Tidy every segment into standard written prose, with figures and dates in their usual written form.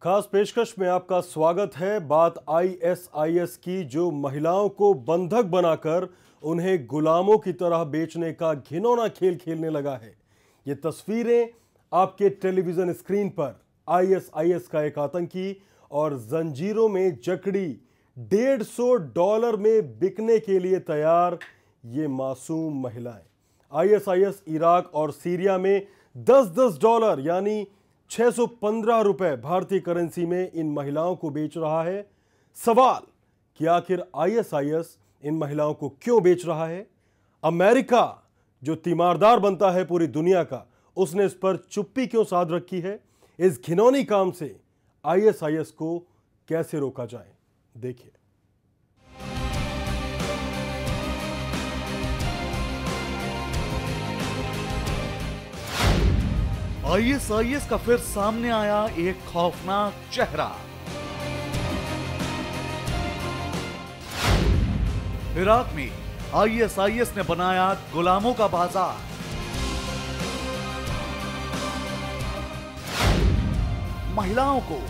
खास पेशकश में आपका स्वागत है। बात आईएसआईएस की, जो महिलाओं को बंधक बनाकर उन्हें गुलामों की तरह बेचने का घिनौना खेल खेलने लगा है। ये तस्वीरें आपके टेलीविजन स्क्रीन पर आईएसआईएस का एक आतंकी और जंजीरों में जकड़ी $150 में बिकने के लिए तैयार ये मासूम महिलाएं। आईएसआईएस इराक और सीरिया में $10 यानी 615 रुपए भारतीय करेंसी में इन महिलाओं को बेच रहा है। सवाल कि आखिर आईएसआईएस इन महिलाओं को क्यों बेच रहा है? अमेरिका, जो तीमारदार बनता है पूरी दुनिया का, उसने इस पर चुप्पी क्यों साध रखी है? इस घिनौनी काम से आईएसआईएस को कैसे रोका जाए, देखिए। आईएसआईएस का फिर सामने आया एक खौफनाक चेहरा। इराक में आईएसआईएस ने बनाया गुलामों का बाजार। महिलाओं को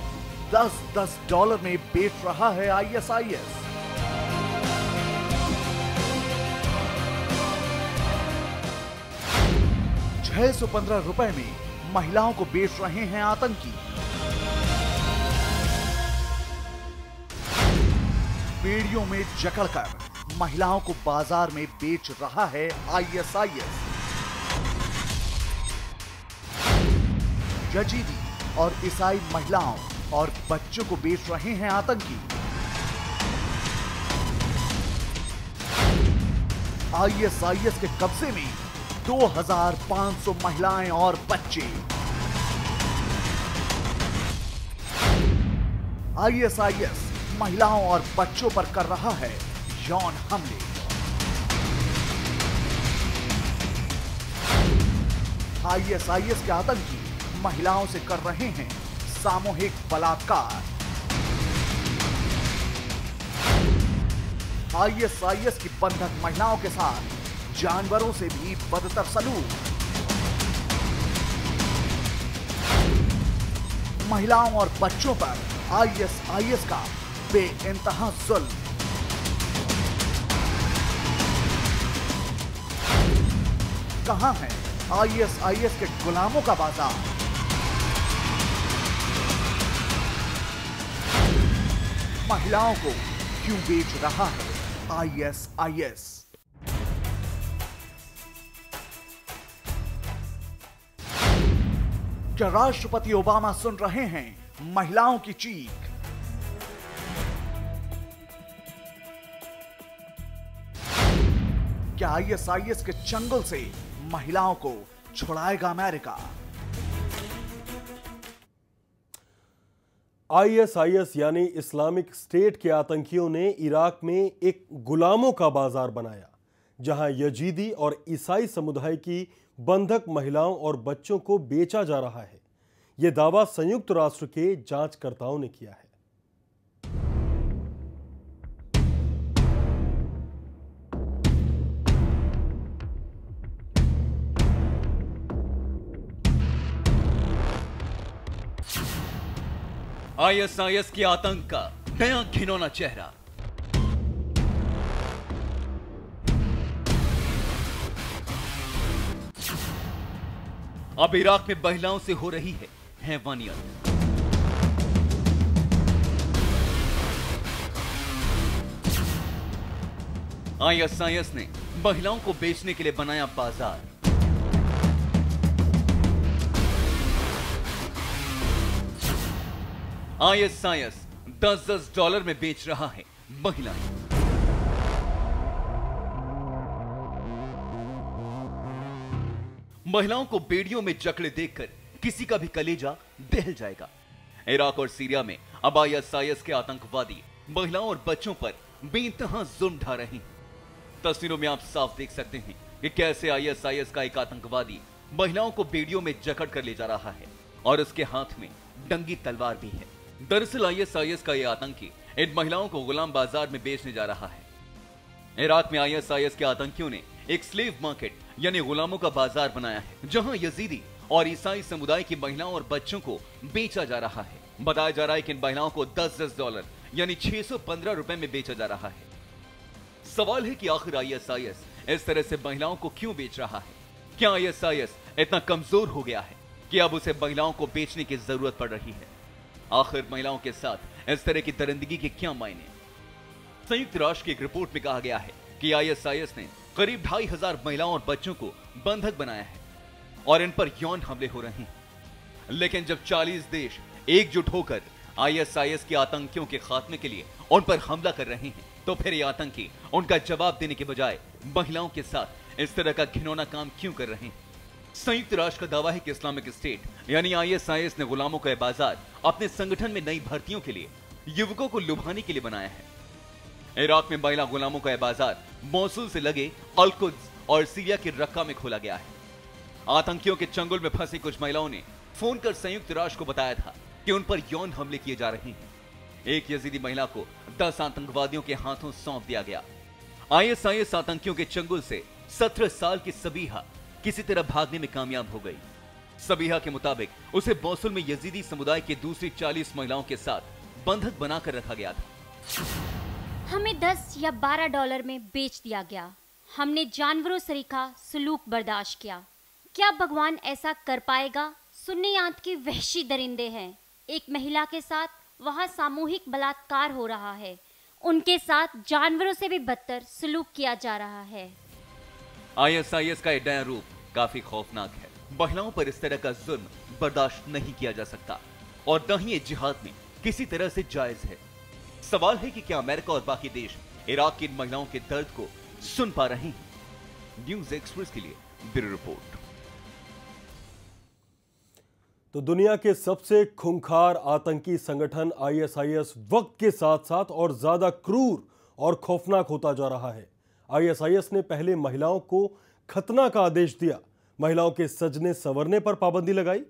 $10 में बेच रहा है आईएसआईएस। $615 में महिलाओं को बेच रहे हैं आतंकी। बेड़ियों में जकड़कर महिलाओं को बाजार में बेच रहा है आईएसआईएस। यजीदी और ईसाई महिलाओं और बच्चों को बेच रहे हैं आतंकी। आईएसआईएस के कब्जे में 2500 महिलाएं और बच्चे। आईएसआईएस महिलाओं और बच्चों पर कर रहा है यौन हमले। आईएसआईएस के आतंकी महिलाओं से कर रहे हैं सामूहिक बलात्कार। आईएसआईएस की बंधक महिलाओं के साथ जानवरों से भी बदतर सलूक। महिलाओं और बच्चों पर आईएसआईएस का बेइंतहा जुल्म। कहां है आईएसआईएस के गुलामों का बाजार? महिलाओं को क्यों बेच रहा है आईएसआईएस? क्या राष्ट्रपति ओबामा सुन रहे हैं महिलाओं की चीख? क्या आईएसआईएस के चंगुल से महिलाओं को छुड़ाएगा अमेरिका? आईएसआईएस यानी इस्लामिक स्टेट के आतंकियों ने इराक में एक गुलामों का बाजार बनाया, जहां यजीदी और ईसाई समुदाय की बंधक महिलाओं और बच्चों को बेचा जा रहा है। यह दावा संयुक्त राष्ट्र के जांचकर्ताओं ने किया है। आईएसआईएस के आतंक का नया घिनौना चेहरा। अब इराक में महिलाओं से हो रही है हैवानियत। आईएसआईएस ने महिलाओं को बेचने के लिए बनाया बाजार। आईएसआईएस $10 में बेच रहा है महिलाएं। महिलाओं को बेड़ियों में जकड़े देखकर किसी का भी कलेजा दहल जाएगा। इराक और सीरिया में अब आईएसआईएस के आतंकवादी महिलाओं और बच्चों पर बेइंतहा जुल्म ढा रहे हैं। तस्वीरों में आप साफ देख सकते हैं कि कैसे आईएसआईएस का एक आतंकवादी महिलाओं को बेड़ियों में जकड़ कर ले जा रहा है और उसके हाथ में डंगी तलवार भी है। दरअसल आईएसआईएस का यह आतंकी इन महिलाओं को गुलाम बाजार में बेचने जा रहा है। इराक में आईएसआईएस के आतंकियों ने एक स्लेव मार्केट यानी गुलामों का बाजार बनाया है, जहां यजीदी और ईसाई समुदाय की महिलाओं और बच्चों को बेचा जा रहा है। बताया जा रहा है कि इन महिलाओं को $10 यानी 615 रुपए में बेचा जा रहा है। सवाल है कि आखिर आईएसआईएस इस तरह से महिलाओं को क्यों बेच रहा है? क्या आईएसआईएस इतना कमजोर हो गया है कि अब उसे महिलाओं को बेचने की जरूरत पड़ रही है? आखिर महिलाओं के साथ इस तरह की दरिंदगी के क्या मायने? संयुक्त राष्ट्र की एक रिपोर्ट में कहा गया है कि आईएसआईएस ने करीब 2500 महिलाओं और बच्चों को बंधक बनाया है और इन पर यौन हमले हो रहे हैं। लेकिन जब 40 देश एकजुट होकर आईएसआईएस के आतंकियों के खात्मे के लिए उन पर हमला कर रहे हैं, तो फिर ये आतंकी उनका जवाब देने के बजाय महिलाओं के साथ इस तरह का घिनौना काम क्यों कर रहे हैं? संयुक्त राष्ट्र का दावा है कि इस्लामिक स्टेट यानी आईएसआईएस ने गुलामों का बाजार अपने संगठन में नई भर्तियों के लिए, युवकों को लुभाने के लिए बनाया है। इराक में महिला गुलामों का बाजार मौसूल से लगे अल-कुद्स और सीरिया की रक्का में खोला गया है। आतंकियों के चंगुल में फंसी कुछ महिलाओं ने फोन कर संयुक्त राष्ट्र को बताया था कि उन पर यौन हमले किए जा रहे हैं। एक यजीदी महिला को 10 आतंकवादियों के हाथों सौंप दिया गया। आईएसआईएस आतंकियों के चंगुल से 17 साल की सबीहा किसी तरह भागने में कामयाब हो गई। सबीहा के मुताबिक उसे मौसुल में यजीदी समुदाय की दूसरी 40 महिलाओं के साथ बंधक बनाकर रखा गया था। हमें $10 या $12 में बेच दिया गया। हमने जानवरों सरीखा सलूक बर्दाश्त किया। क्या भगवान ऐसा कर पाएगा? सुन्नियात के वहशी दरिंदे हैं। एक महिला के साथ वहाँ सामूहिक बलात्कार हो रहा है। उनके साथ जानवरों से भी बदतर सलूक किया जा रहा है। आईएसआईएस का ये नया रूप काफी खौफनाक है। महिलाओं पर इस तरह का जुल्म बर्दाश्त नहीं किया जा सकता और न ही ये जिहाद में किसी तरह से जायज है। सवाल है कि क्या अमेरिका और बाकी देश इराक की इन महिलाओं के दर्द को सुन पा रहे हैं? न्यूज़ एक्सप्रेस के लिए ब्यूरो रिपोर्ट। तो दुनिया के सबसे खूंखार आतंकी संगठन आईएसआईएस वक्त के साथ साथ और ज्यादा क्रूर और खौफनाक होता जा रहा है। आईएसआईएस ने पहले महिलाओं को खतना का आदेश दिया, महिलाओं के सजने संवरने पर पाबंदी लगाई,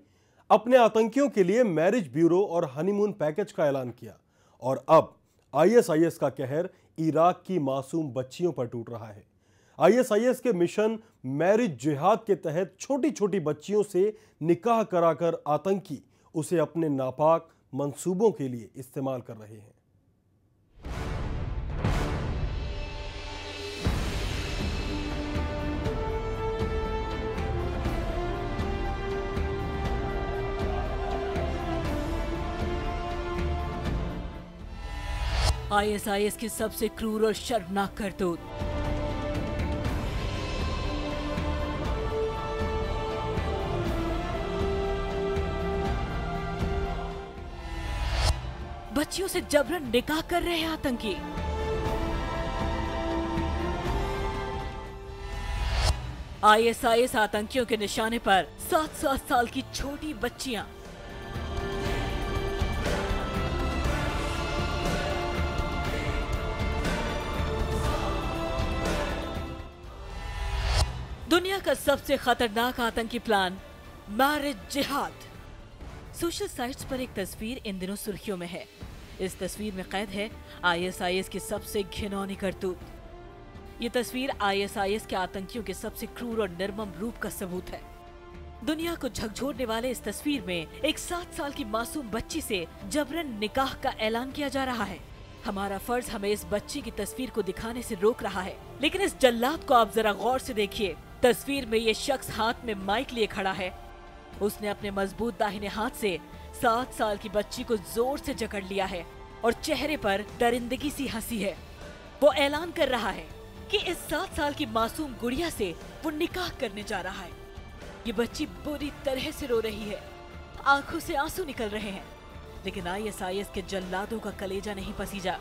अपने आतंकियों के लिए मैरिज ब्यूरो और हनीमून पैकेज का ऐलान किया और अब आईएसआईएस का कहर इराक की मासूम बच्चियों पर टूट रहा है। आईएसआईएस के मिशन मैरिज जिहाद के तहत छोटी छोटी बच्चियों से निकाह कराकर आतंकी उसे अपने नापाक मंसूबों के लिए इस्तेमाल कर रहे हैं। आईएसआईएस की सबसे क्रूर और शर्मनाक करतूत। बच्चियों से जबरन निकाह कर रहे हैं आतंकी। आईएसआईएस आतंकियों के निशाने पर 7-7 साल की छोटी बच्चियां। दुनिया का सबसे खतरनाक आतंकी प्लान मैरिज जिहाद। सोशल साइट्स पर एक तस्वीर इन दिनों सुर्खियों में है। इस तस्वीर में कैद है आईएसआईएस की सबसे घिनौनी करतूत। ये तस्वीर आईएसआईएस के आतंकियों के सबसे क्रूर और निर्मम रूप का सबूत है। दुनिया को झकझोरने वाले इस तस्वीर में एक 7 साल की मासूम बच्ची से जबरन निकाह का ऐलान किया जा रहा है। हमारा फर्ज हमें इस बच्ची की तस्वीर को दिखाने से रोक रहा है, लेकिन इस जल्लाद को आप जरा गौर से देखिए। तस्वीर में ये शख्स हाथ में माइक लिए खड़ा है। उसने अपने मजबूत दाहिने हाथ से 7 साल की बच्ची को जोर से जकड़ लिया है और चेहरे पर दरिंदगी सी हंसी है। वो ऐलान कर रहा है कि इस 7 साल की मासूम गुड़िया से वो निकाह करने जा रहा है। ये बच्ची बुरी तरह से रो रही है, आंखों से आंसू निकल रहे हैं, लेकिन आईएसआईएस के जल्लादों का कलेजा नहीं पसीजा।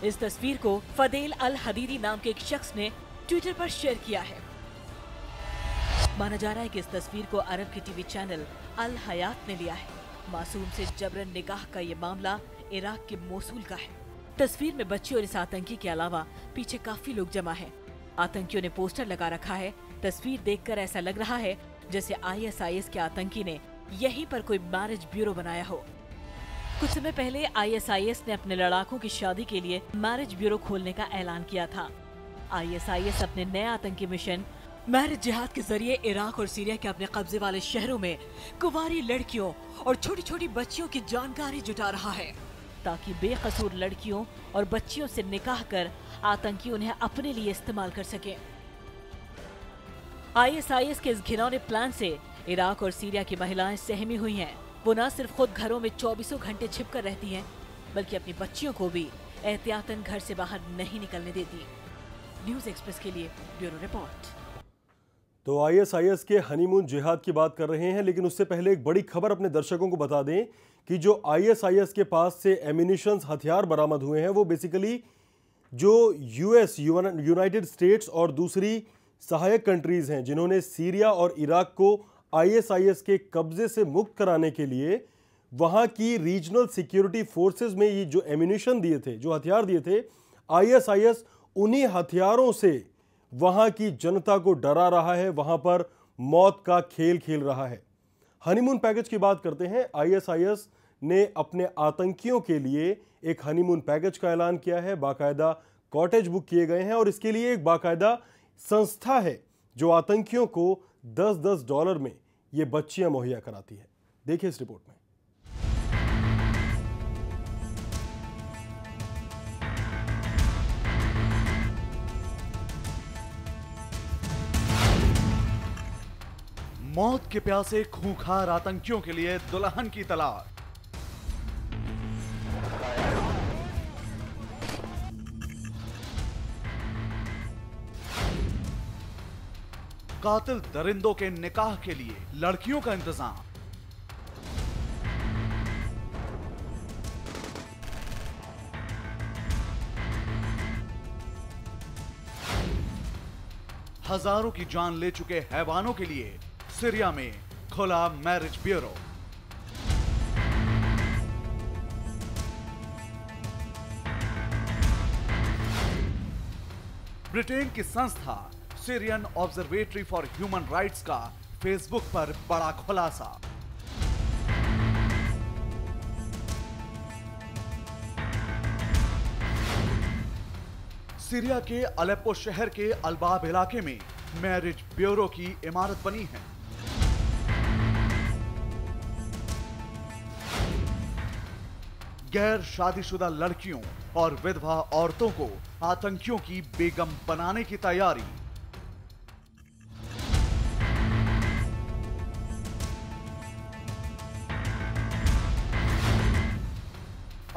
इस तस्वीर को फदेल अल हदीदी नाम के एक शख्स ने ट्विटर पर शेयर किया है। माना जा रहा है कि इस तस्वीर को अरब के टीवी चैनल अल हयात ने लिया है। मासूम से जबरन निकाह का ये मामला इराक के मोसूल का है। तस्वीर में बच्ची और इस आतंकी के अलावा पीछे काफी लोग जमा हैं। आतंकियों ने पोस्टर लगा रखा है। तस्वीर देखकर ऐसा लग रहा है जैसे आईएसआईएस के आतंकी ने यहीं पर कोई मैरिज ब्यूरो बनाया हो। कुछ समय पहले आईएसआईएस ने अपने लड़ाकों की शादी के लिए मैरिज ब्यूरो खोलने का ऐलान किया था। आईएसआईएस अपने नए आतंकी मिशन मैरिज जिहाद के जरिए इराक और सीरिया के अपने कब्जे वाले शहरों में कुंवारी लड़कियों और छोटी छोटी बच्चियों की जानकारी जुटा रहा है, ताकि बेकसूर लड़कियों और बच्चियों से निकाह कर आतंकी उन्हें अपने लिए इस्तेमाल कर सके। ISIS के इस घिनौने प्लान से इराक और सीरिया की महिलाएं सहमी हुई हैं। वो न सिर्फ खुद घरों में 24 घंटे छिपकर रहती हैं, बल्कि अपनी बच्चियों को भी एहतियातन घर से बाहर नहीं निकलने देती। न्यूज़ एक्सप्रेस के लिए ब्यूरो रिपोर्ट। तो ISIS के हनीमून जिहाद की बात कर रहे हैं, लेकिन उससे पहले एक बड़ी खबर अपने दर्शकों को बता दें कि जो ISIS के पास से एमिनिशंस हथियार बरामद हुए हैं वो बेसिकली जो US यूनाइटेड स्टेट्स और दूसरी सहायक कंट्रीज हैं जिन्होंने सीरिया और इराक को ISIS के कब्जे से मुक्त कराने के लिए वहां की रीजनल सिक्योरिटी फोर्सेस में ये जो एमिनिशन दिए थे, जो हथियार दिए थे, ISIS उन्हीं हथियारों से वहां की जनता को डरा रहा है, वहां पर मौत का खेल खेल रहा है। हनीमून पैकेज की बात करते हैं। ISIS ने अपने आतंकियों के लिए एक हनीमून पैकेज का ऐलान किया है, बाकायदा कॉटेज बुक किए गए हैं और इसके लिए एक बाकायदा संस्था है जो आतंकियों को $10 में ये बच्चियां मुहैया कराती है। देखिए इस रिपोर्ट में। मौत के प्यासे खूंखार आतंकियों के लिए दुल्हन की तलाश। कातिल दरिंदों के निकाह के लिए लड़कियों का इंतजाम। हजारों की जान ले चुके हैवानों के लिए सीरिया में खुला मैरिज ब्यूरो। ब्रिटेन की संस्था Syrian observatory for human rights का फेसबुक पर बड़ा खुलासा। सीरिया के अलेप्पो शहर के अलबाब इलाके में मैरिज ब्यूरो की इमारत बनी है। गैर शादीशुदा लड़कियों और विधवा औरतों को आतंकियों की बेगम बनाने की तैयारी।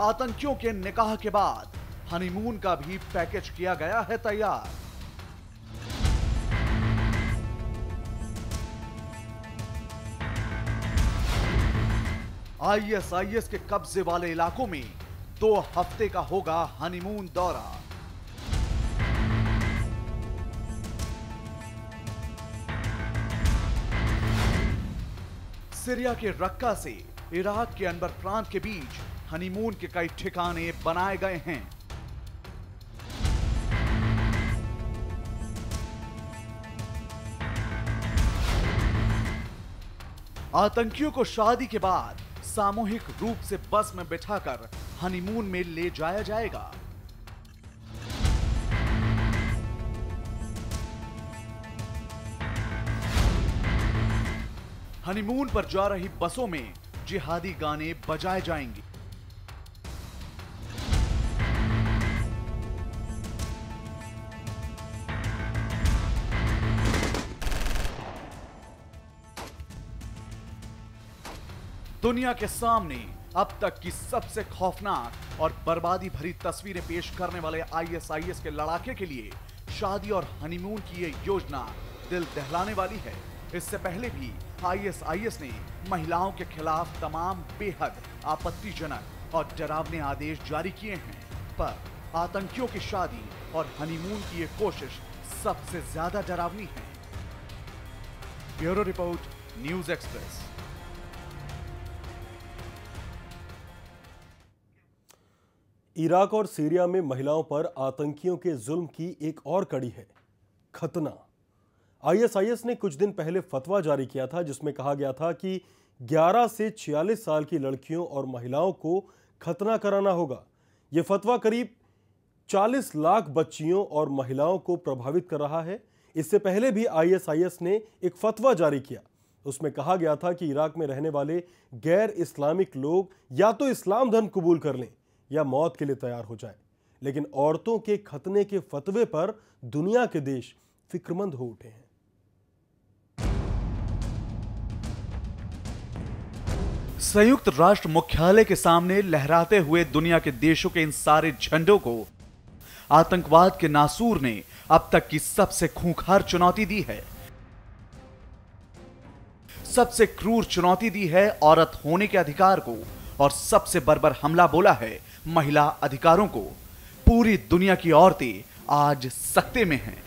आतंकियों के निकाह के बाद हनीमून का भी पैकेज किया गया है तैयार। ISIS के कब्जे वाले इलाकों में 2 हफ्ते का होगा हनीमून दौरा। सीरिया के रक्का से इराक के अनबर प्रांत के बीच हनीमून के कई ठिकाने बनाए गए हैं। आतंकियों को शादी के बाद सामूहिक रूप से बस में बिठाकर हनीमून में ले जाया जाएगा। हनीमून पर जा रही बसों में जिहादी गाने बजाए जाएंगे। दुनिया के सामने अब तक की सबसे खौफनाक और बर्बादी भरी तस्वीरें पेश करने वाले ISIS के लड़ाके के लिए शादी और हनीमून की ये योजना दिल दहलाने वाली है। इससे पहले भी ISIS ने महिलाओं के खिलाफ तमाम बेहद आपत्तिजनक और डरावने आदेश जारी किए हैं, पर आतंकियों की शादी और हनीमून की ये कोशिश सबसे ज्यादा डरावनी है। Bureau report, news express. Iraq और सीरिया में महिलाओं पर आतंकियों के जुल्म की एक और कड़ी है खतना। ISIS ने कुछ दिन पहले फतवा जारी किया था जिसमें कहा गया था कि 11 से 46 साल की लड़कियों और महिलाओं को खतना कराना होगा। यह फतवा करीब 40 लाख बच्चियों और महिलाओं को प्रभावित कर रहा है। इससे पहले भी आईएसआईएस ने एक फतवा जारी किया। उसमें कहा गया था कि इराक में रहने वाले गैर इस्लामिक लोग या तो इस्लाम धर्म कबूल कर लें या मौत के लिए तैयार हो जाएं। लेकिन औरतों के खतने के फतवे पर दुनिया के देश फिक्रमंद हो उठे हैं। संयुक्त राष्ट्र मुख्यालय के सामने लहराते हुए दुनिया के देशों के इन सारे झंडों को आतंकवाद के नासूर ने अब तक की सबसे खूंखार चुनौती दी है। सबसे क्रूर चुनौती दी है औरत होने के अधिकार को, और सबसे बर्बर हमला बोला है महिला अधिकारों को। पूरी दुनिया की औरतें आज सकते में हैं।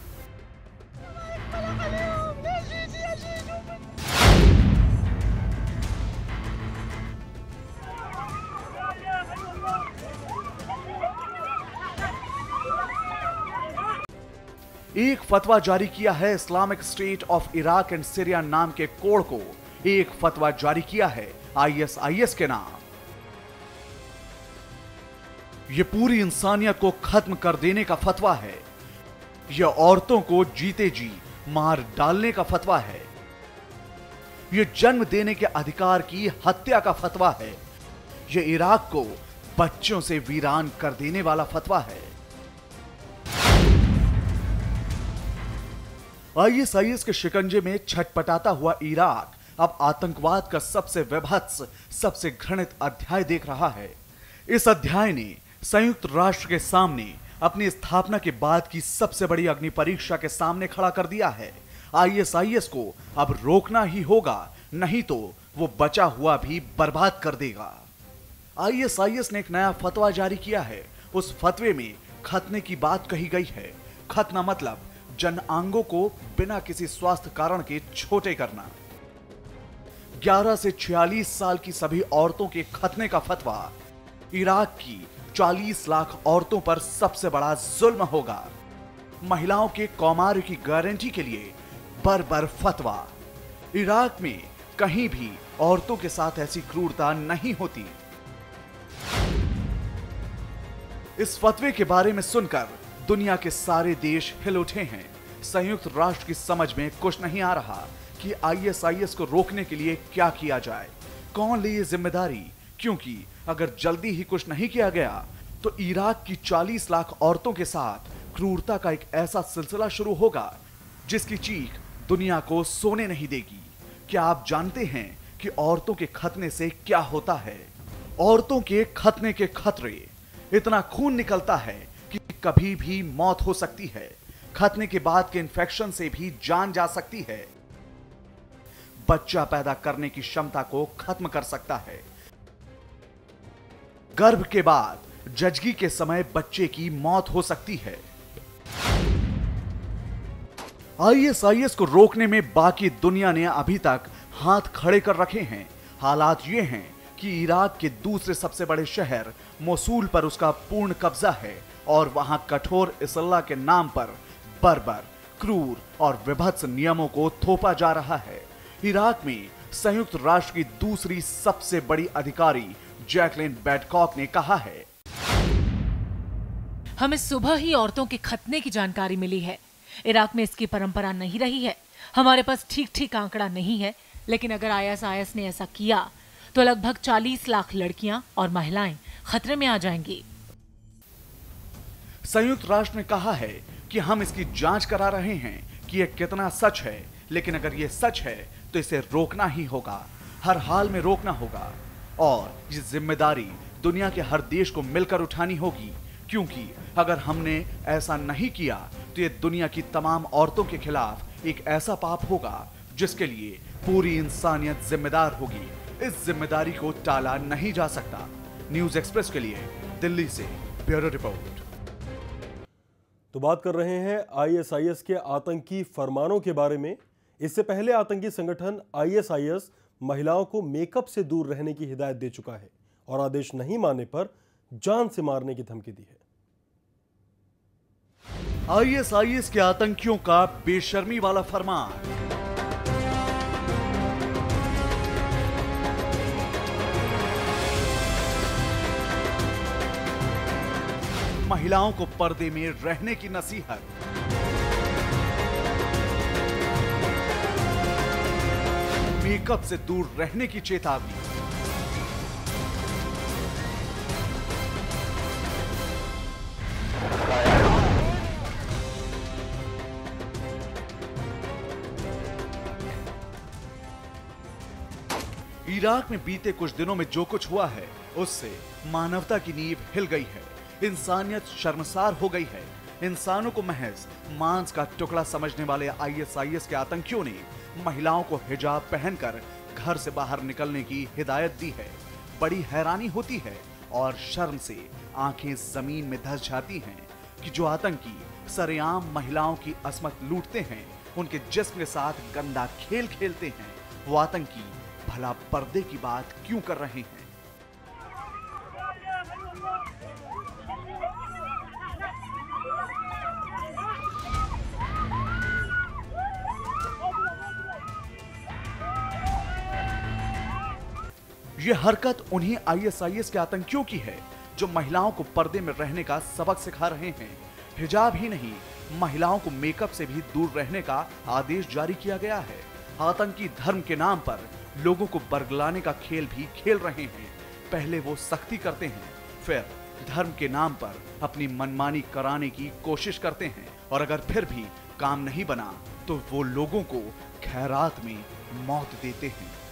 एक फतवा जारी किया है Islamic state of Iraq and Syria नाम के कोड को। एक फतवा जारी किया है आईएसआईएस के नाम। यह पूरी इंसानियत को खत्म कर देने का फतवा है। यह औरतों को जीते जी मार डालने का फतवा है। यह जन्म देने के अधिकार की हत्या का फतवा है। यह इराक को बच्चों से वीरान कर देने वाला फतवा है। आईएसआईएस के शिकंजे में छटपटाता हुआ इराक अब आतंकवाद का सबसे विभत्स, सबसे घृणित अध्याय देख रहा है। इस अध्याय ने संयुक्त राष्ट्र के सामने अपनी स्थापना के बाद की सबसे बड़ी अग्नि परीक्षा के सामने खड़ा कर दिया है। आईएसआईएस को अब रोकना ही होगा, नहीं तो वो बचा हुआ भी बर्बाद कर देगा। आईएसआईएस ने एक नया फतवा जारी किया है। उस फतवे में खतने की बात कही गई है। खतना मतलब जन अंगों को बिना किसी स्वास्थ्य कारण के छोटे करना। 11 से 46 साल की सभी औरतों के खतने का फतवा इराक की 40 लाख औरतों पर सबसे बड़ा जुल्म होगा। महिलाओं के कौमार्य की गारंटी के लिए बर्बर फतवा। इराक में कहीं भी औरतों के साथ ऐसी क्रूरता नहीं होती। इस फतवे के बारे में सुनकर दुनिया के सारे देश हिल उठे हैं। संयुक्त राष्ट्र की समझ में कुछ नहीं आ रहा कि आईएसआईएस को रोकने के लिए क्या किया जाए, कौन ले ये जिम्मेदारी, क्योंकि अगर जल्दी ही कुछ नहीं किया गया तो इराक की 40 लाख औरतों के साथ क्रूरता का एक ऐसा सिलसिला शुरू होगा जिसकी चीख दुनिया को सोने नहीं देगी। क्या आप जानते हैं कि औरतों के खतने से क्या होता है? औरतों के खतने के खतरे, इतना खून निकलता है कि कभी भी मौत हो सकती है। खतने के बाद के इन्फेक्शन से भी जान जा सकती है। बच्चा पैदा करने की क्षमता को खत्म कर सकता है। गर्भ के बाद जजगी के समय बच्चे की मौत हो सकती है। आईएसआईएस को रोकने में बाकी दुनिया ने अभी तक हाथ खड़े कर रखे हैं। हालात ये हैं कि इराक के दूसरे सबसे बड़े शहर मोसूल पर उसका पूर्ण कब्जा है और वहां कठोर इस्लाह के नाम पर बर्बर, क्रूर और विभत्स नियमों को थोपा जा रहा है। इराक में संयुक्त राष्ट्र की दूसरी सबसे बड़ी अधिकारी जैकलिन बैडकॉक ने कहा है, हमें सुबह ही औरतों के खतने की जानकारी मिली है। इराक में इसकी परंपरा नहीं रही है। हमारे पास ठीक आंकड़ा नहीं है, लेकिन अगर आईएसआईएस ने ऐसा किया तो लगभग 40 लाख लड़कियां और महिलाएं खतरे में आ जाएंगी। संयुक्त राष्ट्र ने कहा है कि हम इसकी जांच करा रहे हैं कि यह कितना सच है, लेकिन अगर यह सच है तो इसे रोकना ही होगा, हर हाल में रोकना होगा। और ये जिम्मेदारी दुनिया के हर देश को मिलकर उठानी होगी, क्योंकि अगर हमने ऐसा नहीं किया तो ये दुनिया की तमाम औरतों के खिलाफ एक ऐसा पाप होगा जिसके लिए पूरी इंसानियत जिम्मेदार होगी। इस जिम्मेदारी को टाला नहीं जा सकता। न्यूज एक्सप्रेस के लिए दिल्ली से ब्यूरो रिपोर्ट। तो बात कर रहे हैं आईएसआईएस के आतंकी फरमानों के बारे में। इससे पहले आतंकी संगठन आईएसआईएस महिलाओं को मेकअप से दूर रहने की हिदायत दे चुका है और आदेश नहीं मानने पर जान से मारने की धमकी दी है। आईएसआईएस के आतंकियों का बेशर्मी वाला फरमान। महिलाओं को पर्दे में रहने की नसीहत। मेकअप से दूर रहने की चेतावनी। इराक में बीते कुछ दिनों में जो कुछ हुआ है उससे मानवता की नींव हिल गई है। इंसानियत शर्मसार हो गई है। इंसानों को महज मांस का टुकड़ा समझने वाले आईएसआईएस के आतंकियों ने महिलाओं को हिजाब पहनकर घर से बाहर निकलने की हिदायत दी है। बड़ी हैरानी होती है और शर्म से आंखें जमीन में धंस जाती हैं कि जो आतंकी सरेआम महिलाओं की असमत लूटते हैं, उनके जिस्म के साथ गंदा खेल खेलते हैं, वो आतंकी भला पर्दे की बात क्यों कर रहे हैं? ये हरकत उन्हीं आईएसआईएस के आतंकियों की है जो महिलाओं को पर्दे में रहने का सबक सिखा रहे हैं। हिजाब ही नहीं, महिलाओं को मेकअप से भी दूर रहने का आदेश जारी किया गया है। आतंकी धर्म के नाम पर लोगों को बरगलाने का खेल भी खेल रहे हैं। पहले वो सख्ती करते हैं, फिर धर्म के नाम पर अपनी मनमानी कराने की कोशिश करते हैं, और अगर फिर भी काम नहीं बना तो वो लोगों को खैरात में मौत देते हैं।